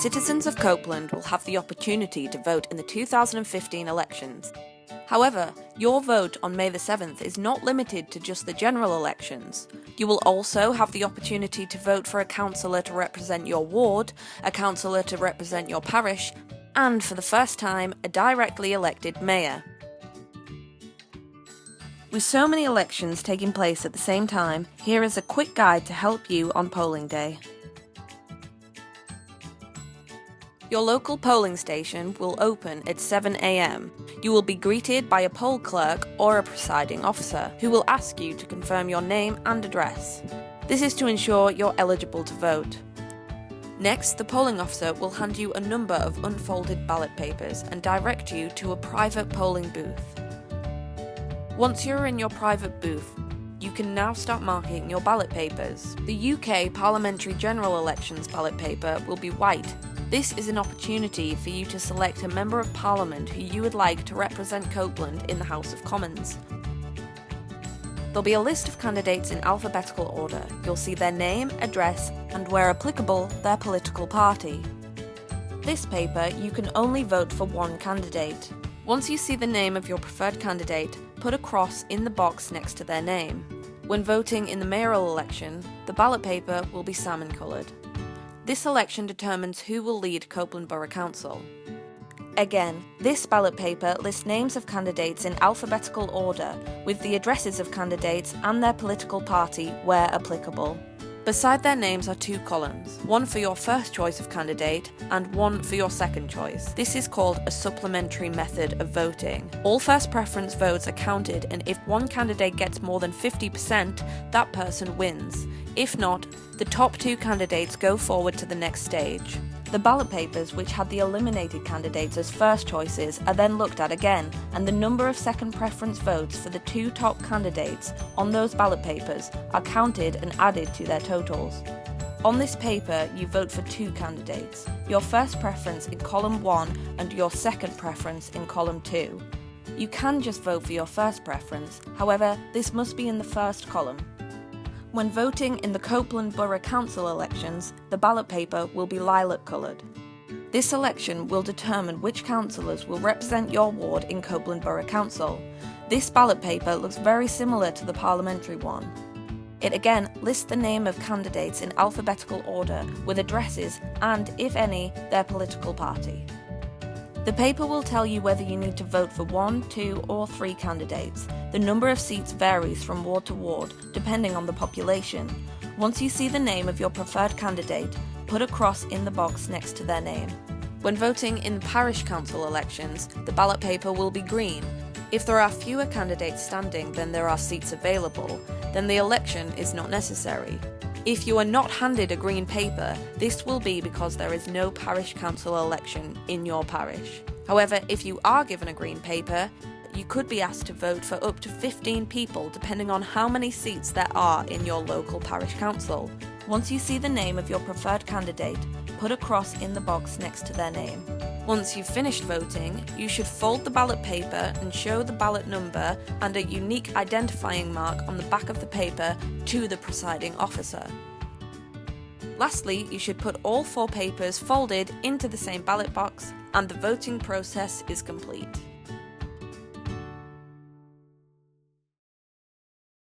citizens of Copeland will have the opportunity to vote in the 2015 elections. However, your vote on May the 7th is not limited to just the general elections. You will also have the opportunity to vote for a councillor to represent your ward, a councillor to represent your parish, and for the first time, a directly elected mayor. With so many elections taking place at the same time, here is a quick guide to help you on polling day. Your local polling station will open at 7 a.m. You will be greeted by a poll clerk or a presiding officer who will ask you to confirm your name and address. This is to ensure you're eligible to vote. Next, the polling officer will hand you a number of unfolded ballot papers and direct you to a private polling booth. Once you're in your private booth, you can now start marking your ballot papers. The UK Parliamentary General Elections ballot paper will be white. This is an opportunity for you to select a Member of Parliament who you would like to represent Copeland in the House of Commons. There'll be a list of candidates in alphabetical order. You'll see their name, address, and where applicable, their political party. This paper, you can only vote for one candidate. Once you see the name of your preferred candidate, put a cross in the box next to their name. When voting in the mayoral election, the ballot paper will be salmon-coloured. This election determines who will lead Copeland Borough Council. Again, this ballot paper lists names of candidates in alphabetical order, with the addresses of candidates and their political party where applicable. Beside their names are two columns, one for your first choice of candidate and one for your second choice. This is called a supplementary method of voting. All first preference votes are counted, and if one candidate gets more than 50%, that person wins. If not, the top two candidates go forward to the next stage. The ballot papers which had the eliminated candidates as first choices are then looked at again, and the number of second preference votes for the two top candidates on those ballot papers are counted and added to their totals. On this paper, you vote for two candidates, your first preference in column 1 and your second preference in column 2. You can just vote for your first preference, however, this must be in the first column. When voting in the Copeland Borough Council elections, the ballot paper will be lilac-coloured. This election will determine which councillors will represent your ward in Copeland Borough Council. This ballot paper looks very similar to the parliamentary one. It again lists the name of candidates in alphabetical order with addresses and, if any, their political party. The paper will tell you whether you need to vote for 1, 2 or 3 candidates. The number of seats varies from ward to ward, depending on the population. Once you see the name of your preferred candidate, put a cross in the box next to their name. When voting in parish council elections, the ballot paper will be green. If there are fewer candidates standing than there are seats available, then the election is not necessary. If you are not handed a green paper, this will be because there is no parish council election in your parish. However, if you are given a green paper, you could be asked to vote for up to 15 people depending on how many seats there are in your local parish council. Once you see the name of your preferred candidate, put a cross in the box next to their name. Once you've finished voting, you should fold the ballot paper and show the ballot number and a unique identifying mark on the back of the paper to the presiding officer. Lastly, you should put all 4 papers folded into the same ballot box, and the voting process is complete.